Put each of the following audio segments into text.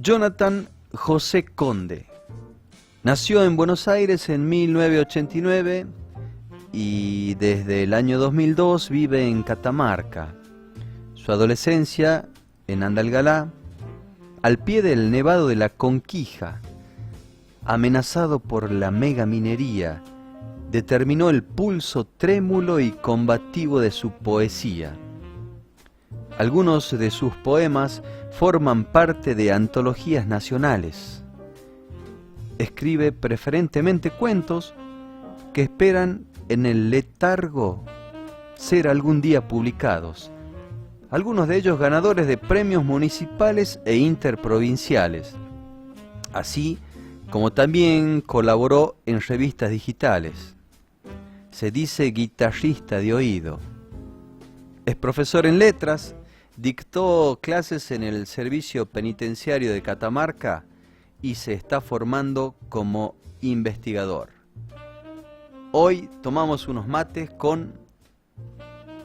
Jonathan José Conde nació en Buenos Aires en 1989 y desde el año 2002 vive en Catamarca. Su adolescencia en Andalgalá, al pie del Nevado de la Conquija, amenazado por la megaminería, determinó el pulso trémulo y combativo de su poesía. Algunos de sus poemas forman parte de antologías nacionales. Escribe preferentemente cuentos que esperan en el letargo ser algún día publicados, algunos de ellos ganadores de premios municipales e interprovinciales, así como también colaboró en revistas digitales. Se dice guitarrista de oído. Es profesor en letras, dictó clases en el Servicio Penitenciario de Catamarca y se está formando como investigador. Hoy tomamos unos mates con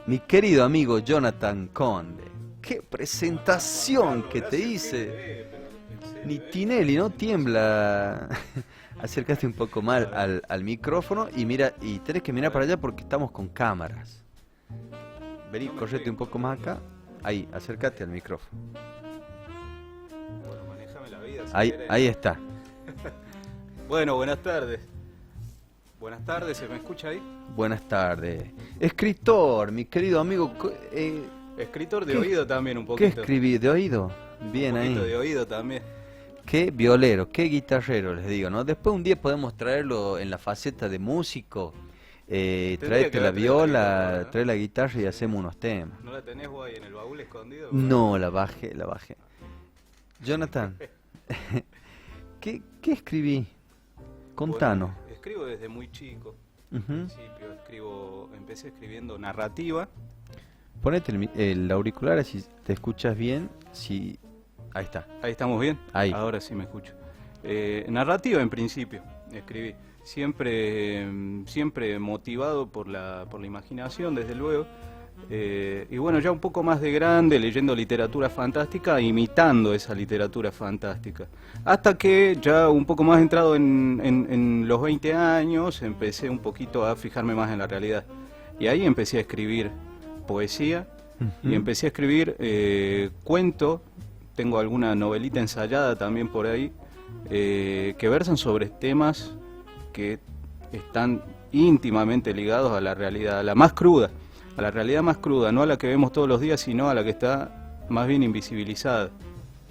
mi querido amigo Jonathan Conde. ¡Qué presentación que te hice! Ni Tinelli, ¿no? Tiembla. Acércate un poco más al micrófono y mira, y tenés que mirar para allá porque estamos con cámaras. Vení, correte un poco más acá. Ahí, acércate al micrófono. Bueno, manéjame la vida. Ahí está. Bueno, buenas tardes. Buenas tardes, ¿se me escucha ahí? Buenas tardes. Escritor, mi querido amigo. Escritor de oído también un poquito. ¿Qué escribí? ¿De oído? Bien ahí. Un poquito de oído también. Qué violero, qué guitarrero, les digo, ¿no? Después un día podemos traerlo en la faceta de músico. Traete la viola, ¿no? Trae la guitarra y hacemos unos temas. ¿No la tenés vos ahí en el baúl escondido? No, la bajé. Jonathan, ¿qué escribí? Contanos. Bueno, escribo desde muy chico. Al principio empecé escribiendo narrativa. Ponete el auricular si te escuchas bien. Ahí está. Ahí estamos bien. Ahí. Ahora sí me escucho. Narrativa en principio escribí. Siempre motivado por la imaginación, desde luego. Y bueno, ya un poco más de grande, leyendo literatura fantástica, imitando esa literatura fantástica. Hasta que ya un poco más entrado en los 20 años, empecé un poquito a fijarme más en la realidad. Y ahí empecé a escribir poesía y empecé a escribir cuento. Tengo alguna novelita ensayada también por ahí, que versan sobre temas que están íntimamente ligados a la realidad, a la más cruda, a la realidad más cruda, no a la que vemos todos los días, sino a la que está más bien invisibilizada.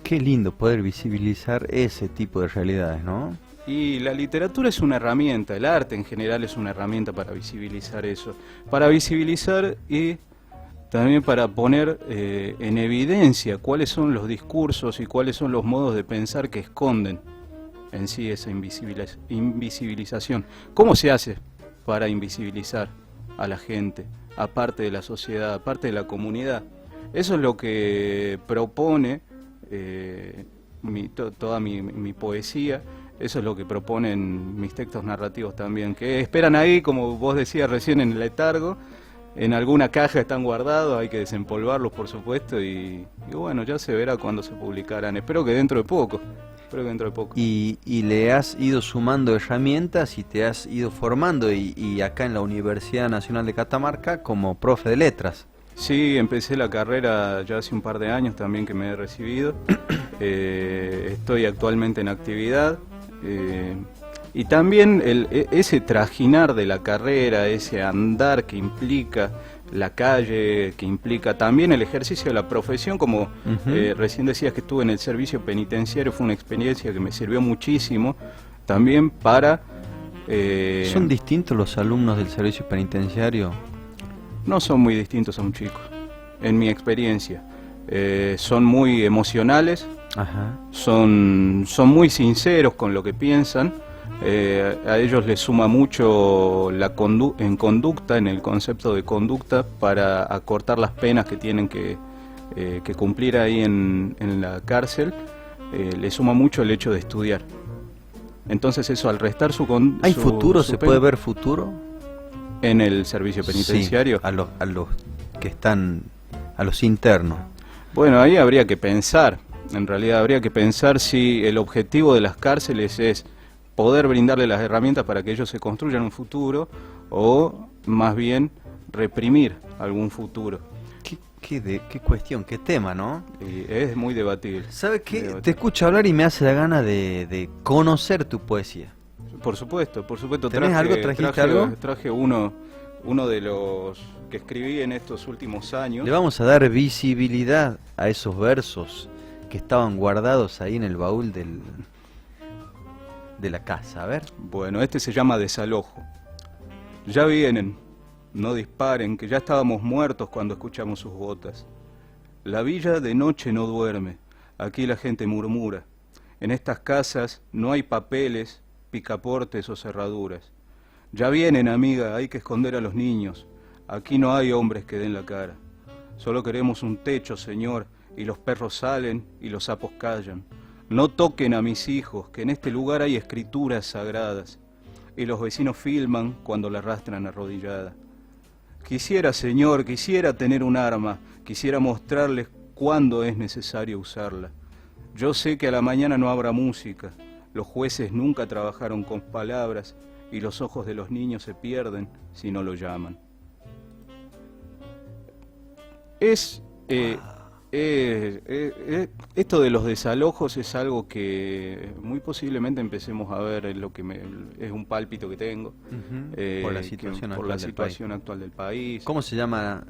Qué lindo poder visibilizar ese tipo de realidades, ¿no? Y la literatura es una herramienta, el arte en general es una herramienta para visibilizar eso, para visibilizar y también para poner en evidencia cuáles son los discursos y cuáles son los modos de pensar que esconden en sí esa invisibilización. ¿Cómo se hace para invisibilizar a la gente, aparte de la sociedad, aparte de la comunidad? Eso es lo que propone toda mi poesía, eso es lo que proponen mis textos narrativos también, que esperan ahí, como vos decías recién, en el letargo. En alguna caja están guardados, hay que desempolvarlos por supuesto y bueno, ya se verá cuando se publicarán. Espero que dentro de poco. Y le has ido sumando herramientas y te has ido formando y acá en la Universidad Nacional de Catamarca como profe de letras. Sí, empecé la carrera ya hace un par de años también que me he recibido. Estoy actualmente en actividad. Y también ese trajinar de la carrera, ese andar que implica la calle, que implica también el ejercicio de la profesión, como recién decías que estuve en el servicio penitenciario, fue una experiencia que me sirvió muchísimo, también para... ¿Son distintos los alumnos del servicio penitenciario? No son muy distintos a un chico, en mi experiencia. Son muy emocionales, son muy sinceros con lo que piensan. A ellos les suma mucho en conducta, en el concepto de conducta, para acortar las penas que tienen que cumplir ahí en la cárcel. Les suma mucho el hecho de estudiar. Entonces eso, al restar ¿Hay futuro? ¿Se puede ver futuro? En el servicio penitenciario. Sí, a los que están, a los internos. Bueno, ahí habría que pensar. En realidad habría que pensar si el objetivo de las cárceles es poder brindarle las herramientas para que ellos se construyan un futuro o más bien reprimir algún futuro. Qué cuestión, qué tema, ¿no? Y es muy debatible. ¿Sabes qué? Muy debatible. Te escucho hablar y me hace la gana de conocer tu poesía. Por supuesto, por supuesto. ¿Tenés algo? ¿Trajiste algo? Traje uno de los que escribí en estos últimos años. Le vamos a dar visibilidad a esos versos que estaban guardados ahí en el baúl de la casa. A ver. Bueno, este se llama Desalojo. Ya vienen, no disparen, que ya estábamos muertos cuando escuchamos sus botas. La villa de noche no duerme, aquí la gente murmura. En estas casas no hay papeles, picaportes o cerraduras. Ya vienen, amiga, hay que esconder a los niños. Aquí no hay hombres que den la cara. Solo queremos un techo, señor, y los perros salen y los sapos callan. No toquen a mis hijos, que en este lugar hay escrituras sagradas. Y los vecinos filman cuando la arrastran arrodillada. Quisiera, señor, quisiera tener un arma, quisiera mostrarles cuándo es necesario usarla. Yo sé que a la mañana no habrá música, los jueces nunca trabajaron con palabras y los ojos de los niños se pierden si no lo llaman. Esto de los desalojos es algo que muy posiblemente empecemos a ver en lo que es un pálpito que tengo. Por la situación actual del país. ¿Cómo se llama?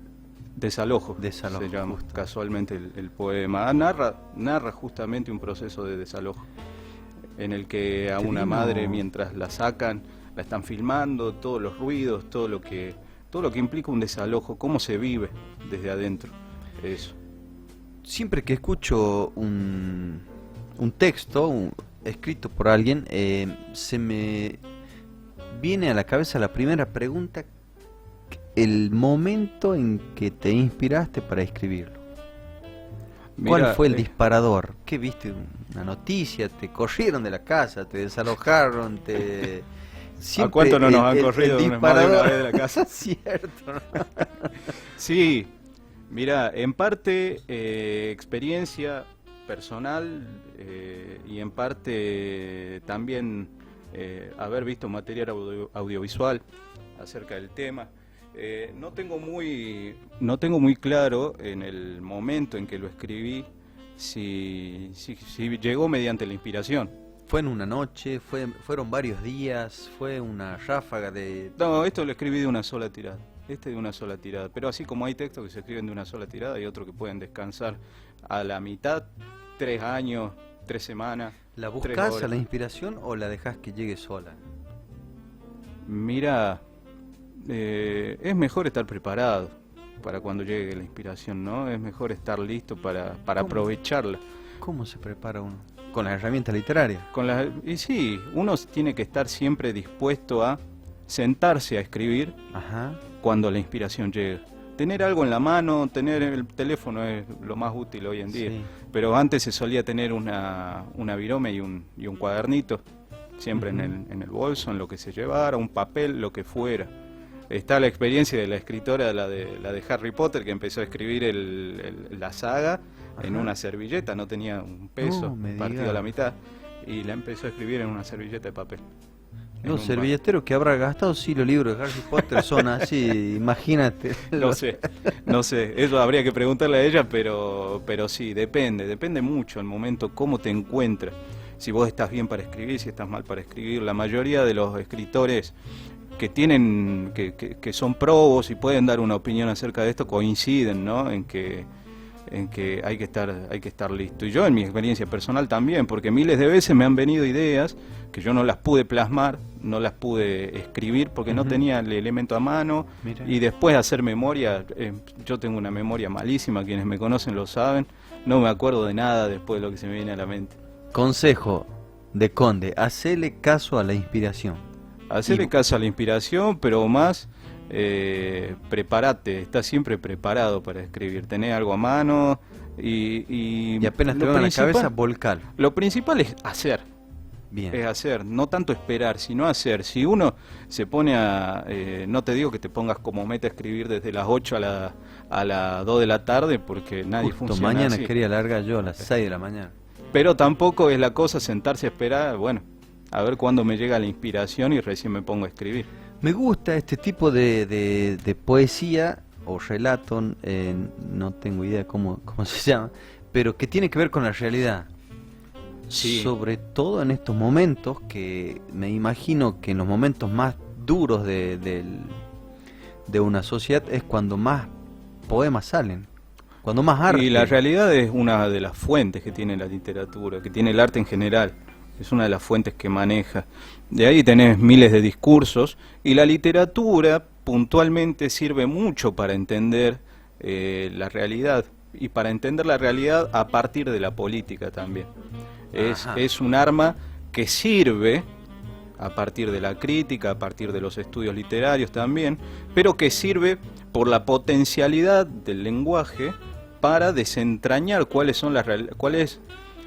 Desalojo, Desalojo, se llama justo. casualmente el poema. Narra justamente un proceso de desalojo en el que a una madre, mientras la sacan, la están filmando, todos los ruidos, todo lo que implica un desalojo, cómo se vive desde adentro. Eso. Siempre que escucho un texto escrito por alguien, se me viene a la cabeza la primera pregunta: el momento en que te inspiraste para escribirlo. ¿Cuál Mira, fue el disparador? ¿Qué viste? ¿Una noticia? ¿Te corrieron de la casa? ¿Te desalojaron? ¿A cuánto no nos han corrido más de una vez de la casa? Cierto. Sí, mira, en parte experiencia personal y en parte también haber visto material audiovisual acerca del tema. No tengo muy claro en el momento en que lo escribí si llegó mediante la inspiración. ¿Fue en una noche? ¿Fueron varios días? ¿Fue una ráfaga de...? No, esto lo escribí de una sola tirada. De una sola tirada. Pero así como hay textos que se escriben de una sola tirada, hay otros que pueden descansar a la mitad, 3 años, 3 semanas. ¿La buscás a la inspiración o la dejás que llegue sola? Mira, es mejor estar preparado para cuando llegue la inspiración, ¿no? Es mejor estar listo para aprovecharla. ¿Cómo se prepara uno? ¿Con las herramientas literarias? Y sí, uno tiene que estar siempre dispuesto a sentarse a escribir. Ajá. Cuando la inspiración llega. Tener algo en la mano, tener el teléfono es lo más útil hoy en día. Sí. Pero antes se solía tener una virome y un cuadernito, siempre en el bolso, en lo que se llevara, un papel, lo que fuera. Está la experiencia de la escritora, la de Harry Potter, que empezó a escribir la saga. Ajá. En una servilleta, no tenía un peso, partido a la mitad, y la empezó a escribir en una servilleta de papel. Los servilleteros que habrá gastado, sí, los libros de Harry Potter son así, imagínate. No sé, eso habría que preguntarle a ella, pero sí, depende mucho el momento, cómo te encuentras, si vos estás bien para escribir, si estás mal para escribir. La mayoría de los escritores que tienen, que son probos y pueden dar una opinión acerca de esto, coinciden, ¿no?, en que hay que estar listo. Y yo, en mi experiencia personal también, porque miles de veces me han venido ideas que yo no las pude plasmar, no las pude escribir porque no tenía el elemento a mano. Mira. Y después de hacer memoria, yo tengo una memoria malísima, quienes me conocen lo saben, no me acuerdo de nada después de lo que se me viene a la mente. Consejo de Conde: hacele caso a la inspiración. Hacele caso a la inspiración, pero más... prepárate, estás siempre preparado para escribir, tenés algo a mano y apenas te venga a la cabeza, volcar. Lo principal es hacer, Bien. Es hacer, no tanto esperar, sino hacer. Si uno se pone a, no te digo que te pongas como meta a escribir desde las 8 a las 2 de la tarde, porque nadie Justo funciona mañana así. quería largar yo a las 6 de la mañana. Pero tampoco es la cosa sentarse a esperar, bueno, a ver cuándo me llega la inspiración y recién me pongo a escribir. Me gusta este tipo de poesía o relato, no tengo idea cómo se llama, pero que tiene que ver con la realidad. Sí. Sobre todo en estos momentos que me imagino que en los momentos más duros de una sociedad es cuando más poemas salen, cuando más arte. Y la realidad es una de las fuentes que tiene la literatura, que tiene el arte en general. Es una de las fuentes que maneja. De ahí tenés miles de discursos y la literatura puntualmente sirve mucho para entender la realidad y para entender la realidad a partir de la política también. Es un arma que sirve a partir de la crítica, a partir de los estudios literarios también, pero que sirve por la potencialidad del lenguaje para desentrañar cuál es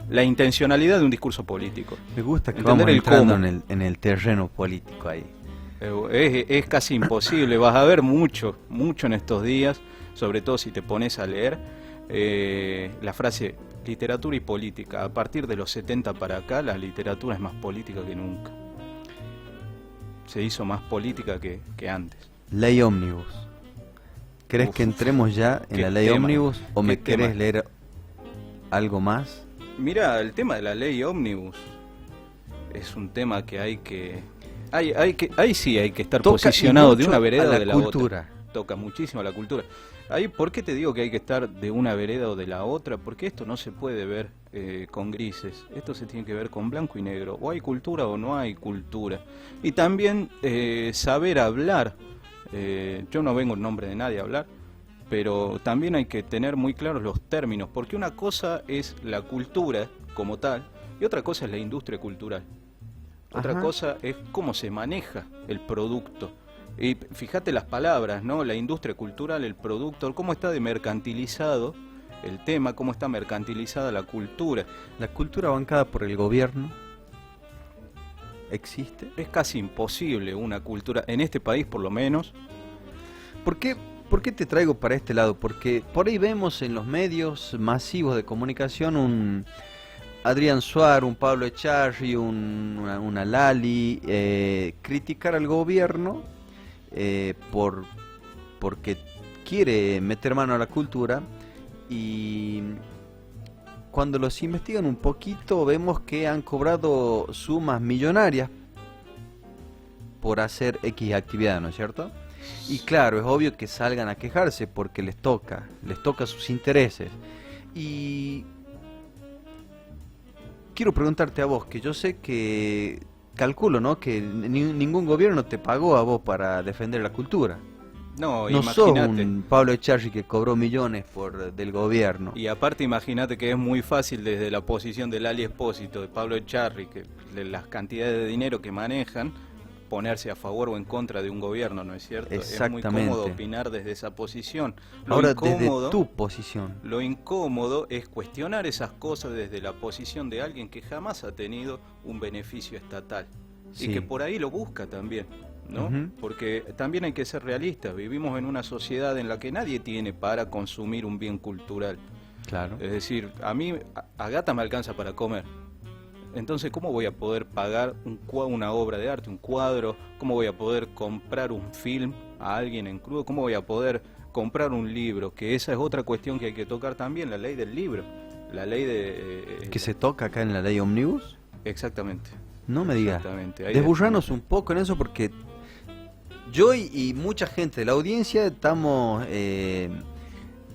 la intencionalidad de un discurso político. Me gusta que Entender vamos el entrando cómo. en el terreno político ahí. Es casi imposible, vas a ver mucho en estos días, sobre todo si te pones a leer la frase literatura y política. A partir de los 70 para acá, la literatura es más política que nunca. Se hizo más política que antes. Ley ómnibus. ¿Crees Uf, que entremos ya en qué la ley tema, ómnibus o qué me tema. querés leer algo más? Mira, el tema de la ley ómnibus es un tema que ahí sí hay que estar Toca posicionado y de mucho una vereda a la o de la cultura. otra. Toca muchísimo a la cultura. Ahí, ¿por qué te digo que hay que estar de una vereda o de la otra? Porque esto no se puede ver con grises. Esto se tiene que ver con blanco y negro. O hay cultura o no hay cultura. Y también saber hablar. Yo no vengo en nombre de nadie a hablar, pero también hay que tener muy claros los términos, porque una cosa es la cultura como tal y otra cosa es la industria cultural. Otra Ajá. cosa es cómo se maneja el producto. Y fíjate las palabras, ¿no? La industria cultural, el producto, cómo está de mercantilizado el tema, cómo está mercantilizada la cultura. La cultura bancada por el gobierno existe. Es casi imposible una cultura, en este país por lo menos. ¿Por qué te traigo para este lado? Porque por ahí vemos en los medios masivos de comunicación un Adrián Suar, un Pablo Echarri, una Lali, criticar al gobierno porque quiere meter mano a la cultura, y cuando los investigan un poquito vemos que han cobrado sumas millonarias por hacer X actividad, ¿no es cierto? Y claro, es obvio que salgan a quejarse porque les toca sus intereses. Y quiero preguntarte a vos, que yo sé que calculo, ¿no? Que ningún gobierno te pagó a vos para defender la cultura. No, No sos imagínate. un Pablo Echarri que cobró millones del gobierno. Y aparte imagínate que es muy fácil desde la posición del Ali Espósito, de Pablo Echarri, que las cantidades de dinero que manejan, ponerse a favor o en contra de un gobierno, ¿no es cierto? Exactamente. Es muy cómodo opinar desde esa posición. Ahora, desde tu posición. Lo incómodo es cuestionar esas cosas desde la posición de alguien que jamás ha tenido un beneficio estatal. Sí. Y que por ahí lo busca también, ¿no? Ujú. Porque también hay que ser realistas. Vivimos en una sociedad en la que nadie tiene para consumir un bien cultural. Claro. Es decir, a mí, a gata me alcanza para comer. Entonces, ¿cómo voy a poder pagar una obra de arte, un cuadro? ¿Cómo voy a poder comprar un film a alguien en crudo? ¿Cómo voy a poder comprar un libro? Que esa es otra cuestión que hay que tocar también, la ley del libro. La ley de... ¿Que se toca acá en la ley Omnibus? Exactamente. No me digas. Exactamente. Ahí Desburranos un poco en eso, porque yo y mucha gente de la audiencia estamos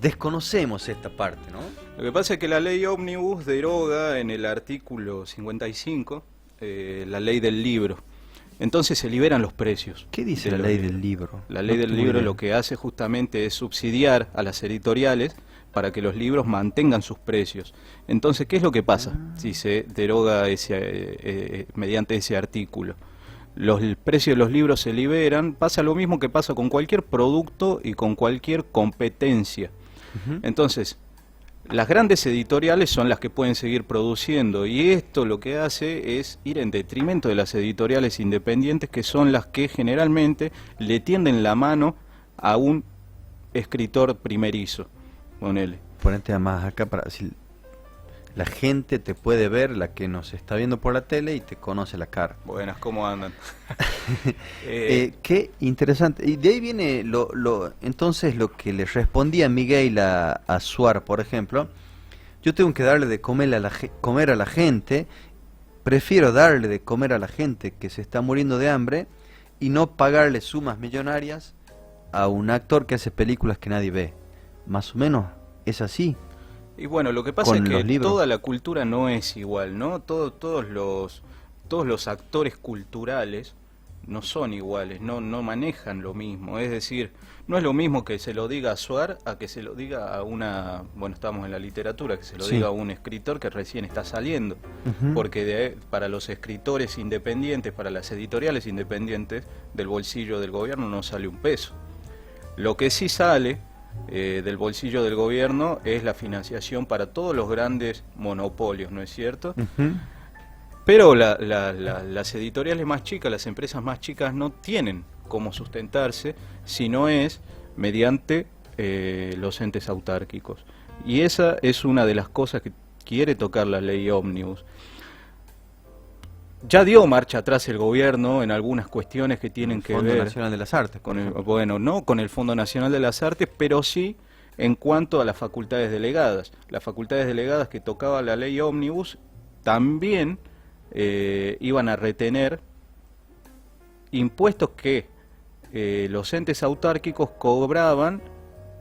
desconocemos esta parte, ¿no? Lo que pasa es que la ley Omnibus deroga en el artículo 55 la ley del libro. Entonces se liberan los precios. ¿Qué dice de la los ley libros. del libro? La ley No del tengo libro idea. lo que hace justamente es subsidiar a las editoriales para que los libros mantengan sus precios. Entonces, ¿qué es lo que pasa si se deroga mediante ese artículo? El precio de los libros se liberan, pasa lo mismo que pasa con cualquier producto y con cualquier competencia. Ujú. Entonces, las grandes editoriales son las que pueden seguir produciendo, y esto lo que hace es ir en detrimento de las editoriales independientes, que son las que generalmente le tienden la mano a un escritor primerizo. Ponele. Ponete más acá para decir, la gente te puede ver, la que nos está viendo por la tele, y te conoce la cara. Buenas, ¿cómo andan? Qué interesante. Y de ahí viene entonces lo que le respondía Miguel a Suar, por ejemplo. Yo tengo que darle de comer comer a la gente, prefiero darle de comer a la gente que se está muriendo de hambre y no pagarle sumas millonarias a un actor que hace películas que nadie ve. Más o menos es así. Y bueno, lo que pasa Con es los que libros. toda la cultura no es igual, ¿no? Todos los actores culturales no son iguales, no manejan lo mismo. Es decir, no es lo mismo que se lo diga a Suar a que se lo diga a bueno, estamos en la literatura, que se lo Sí. diga a un escritor que recién está saliendo. Ujú. Porque para los escritores independientes, para las editoriales independientes, del bolsillo del gobierno no sale un peso. Lo que sí sale del bolsillo del gobierno es la financiación para todos los grandes monopolios, ¿no es cierto? Ujú. Pero las editoriales más chicas, las empresas más chicas no tienen cómo sustentarse si no es mediante los entes autárquicos. Y esa es una de las cosas que quiere tocar la ley Ómnibus. Ya dio marcha atrás el gobierno en algunas cuestiones que tienen que Fondo ver Nacional de las Artes, por con ejemplo. bueno, no con el Fondo Nacional de las Artes, pero sí en cuanto a las facultades delegadas. Las facultades delegadas que tocaba la ley Ómnibus también iban a retener impuestos que los entes autárquicos cobraban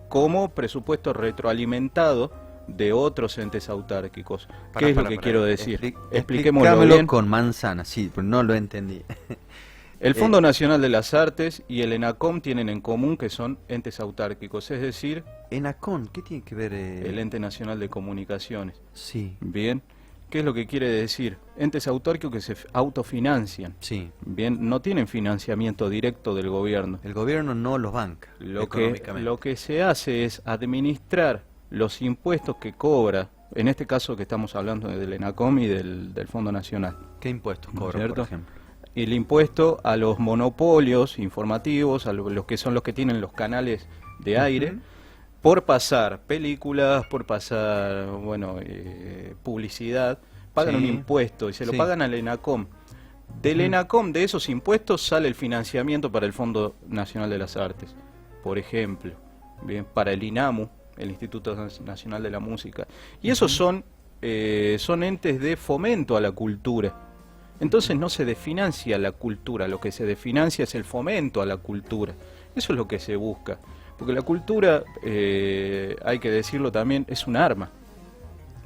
como presupuesto retroalimentado de otros entes autárquicos. ¿Qué es lo que quiero decir? Expliquémoslo Explícamelo bien. con manzana, sí, pero no lo entendí. El Fondo Nacional de las Artes y el ENACOM tienen en común que son entes autárquicos, es decir, Enacon, ¿qué tiene que ver? el Ente Nacional de Comunicaciones. Sí, Bien, ¿qué es lo que quiere decir? Entes autárquicos que se autofinancian. sí. Bien, no tienen financiamiento directo del gobierno. El gobierno no los banca Lo económicamente. que se hace es administrar los impuestos que cobra, en este caso que estamos hablando del ENACOM y del Fondo Nacional. ¿Qué impuestos ¿No es cobran, por cierto? ejemplo? El impuesto a los monopolios informativos, a los que son los que tienen los canales de aire, Ujú. por pasar películas, por pasar, bueno, publicidad, pagan Sí. un impuesto y se lo Sí. pagan al ENACOM. Del Ujú. ENACOM, de esos impuestos, sale el financiamiento para el Fondo Nacional de las Artes, por ejemplo, bien, para el INAMU, el Instituto Nacional de la Música. Y esos son entes de fomento a la cultura. Entonces no se desfinancia la cultura, lo que se desfinancia es el fomento a la cultura. Eso es lo que se busca. Porque la cultura, hay que decirlo también, es un arma.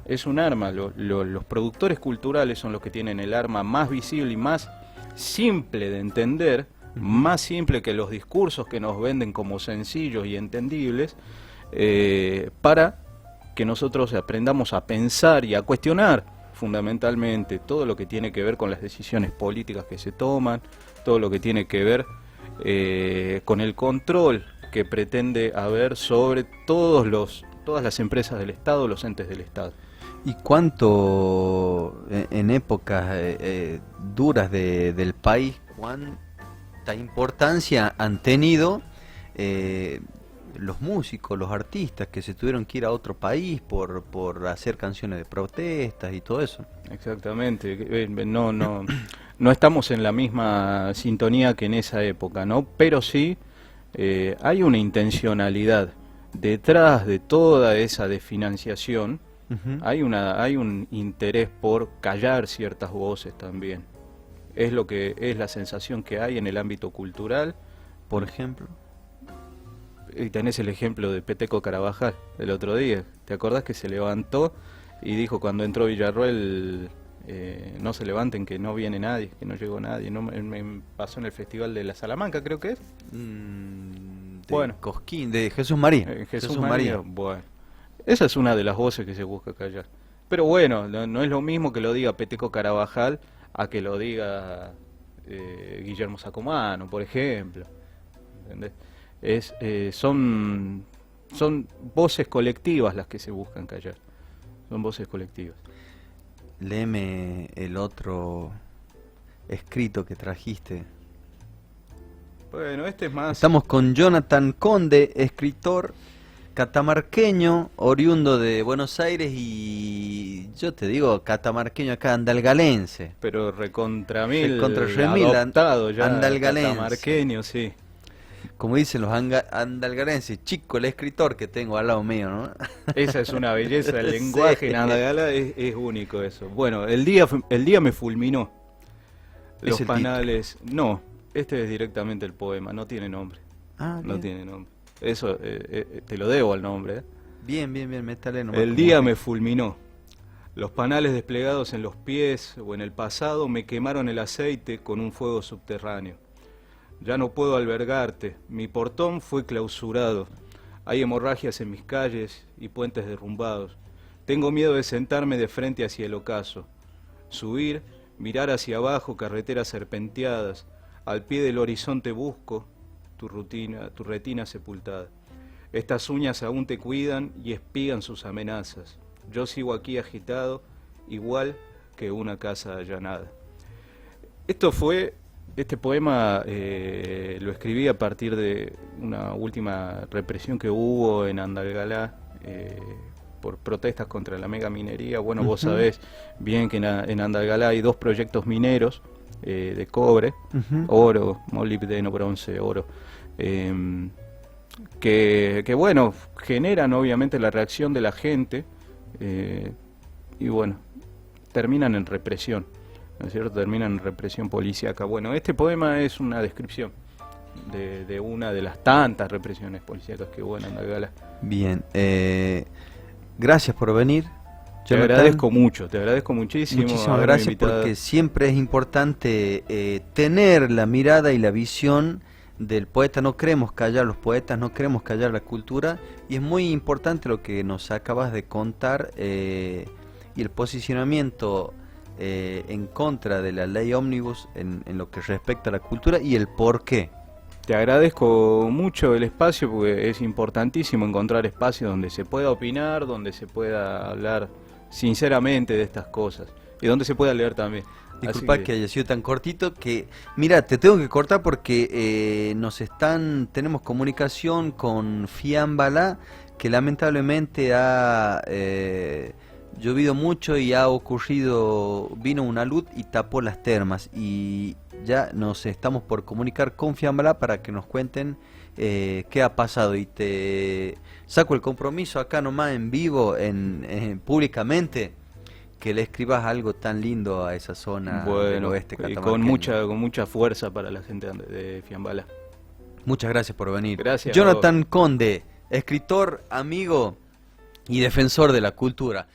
Es un arma. Los productores culturales son los que tienen el arma más visible y más simple de entender, más simple que los discursos que nos venden como sencillos y entendibles, para que nosotros aprendamos a pensar y a cuestionar fundamentalmente todo lo que tiene que ver con las decisiones políticas que se toman, todo lo que tiene que ver con el control que pretende haber sobre todas las empresas del Estado, los entes del Estado. ¿Y cuánto en épocas duras del país, cuánta importancia han tenido los músicos, los artistas que se tuvieron que ir a otro país por hacer canciones de protestas y todo eso? Exactamente, no estamos en la misma sintonía que en esa época, ¿no? Pero sí hay una intencionalidad detrás de toda esa desfinanciación. Ujú. Hay un interés por callar ciertas voces también. Es lo que es la sensación que hay en el ámbito cultural. Por ejemplo. Y tenés el ejemplo de Peteco Carabajal del otro día. ¿Te acordás que se levantó y dijo cuando entró Villarroel, no se levanten que no viene nadie, que no llegó nadie? No, me pasó en el Festival de la Salamanca, creo que es. De Bueno. Cosquín, de Jesús María. Jesús María. Bueno, esa es una de las voces que se busca callar. Pero bueno, no es lo mismo que lo diga Peteco Carabajal a que lo diga Guillermo Sacomano, por ejemplo. ¿Entendés? Son voces colectivas las que se buscan callar. son voces colectivas. Léeme el otro escrito que trajiste. Bueno, este es más... Estamos con Jonathan Conde, escritor catamarqueño, oriundo de Buenos Aires y yo te digo catamarqueño acá, andalgalense. Pero recontra mil, Recontra remil, adoptado ya, andalgalense. catamarqueño, sí. Como dicen los andalgalenses, chico el escritor que tengo al lado mío, ¿no? Esa es una belleza, el Sí. lenguaje en Andalgalá es único eso. Bueno, el día me fulminó. ¿Es Los el panales... No, este es directamente el poema, no tiene nombre. Ah, No bien. tiene nombre. Eso te lo debo al nombre, ¿eh? Bien, métale nomás El como día es. me fulminó. Los panales desplegados en los pies o en el pasado me quemaron el aceite con un fuego subterráneo. Ya no puedo albergarte, mi portón fue clausurado. Hay hemorragias en mis calles y puentes derrumbados. Tengo miedo de sentarme de frente hacia el ocaso. Subir, mirar hacia abajo, carreteras serpenteadas. Al pie del horizonte busco tu retina sepultada. Estas uñas aún te cuidan y espigan sus amenazas. Yo sigo aquí agitado, igual que una casa allanada. Este poema lo escribí a partir de una última represión que hubo en Andalgalá por protestas contra la megaminería. Bueno, vos sabés bien que en Andalgalá hay 2 proyectos mineros de cobre, oro, molibdeno, bronce, oro, que bueno, generan obviamente la reacción de la gente y bueno, terminan en represión, ¿no es cierto? Terminan en represión policíaca. Bueno, este poema es una descripción de una de las tantas represiones policíacas que hubo en Andalgalá. Bien, gracias por venir. Te agradezco mucho, te agradezco muchísimo. Muchísimas haberme gracias invitado. porque siempre es importante tener la mirada y la visión del poeta. No queremos callar los poetas, no queremos callar la cultura y es muy importante lo que nos acabas de contar y el posicionamiento en contra de la ley ómnibus en lo que respecta a la cultura y el por qué. Te agradezco mucho el espacio porque es importantísimo encontrar espacios donde se pueda opinar, donde se pueda hablar sinceramente de estas cosas y donde se pueda leer también. Disculpa que haya sido tan cortito que... Mira, te tengo que cortar porque tenemos comunicación con Fiambala, que lamentablemente ha llovido mucho y vino una luz y tapó las termas y ya nos estamos por comunicar con Fiambala para que nos cuenten qué ha pasado y te saco el compromiso acá nomás en vivo, públicamente, que le escribas algo tan lindo a esa zona del oeste catamarqueño. Con mucha fuerza para la gente de Fiambala. Muchas gracias por venir. Gracias. Jonathan Conde, escritor, amigo y defensor de la cultura.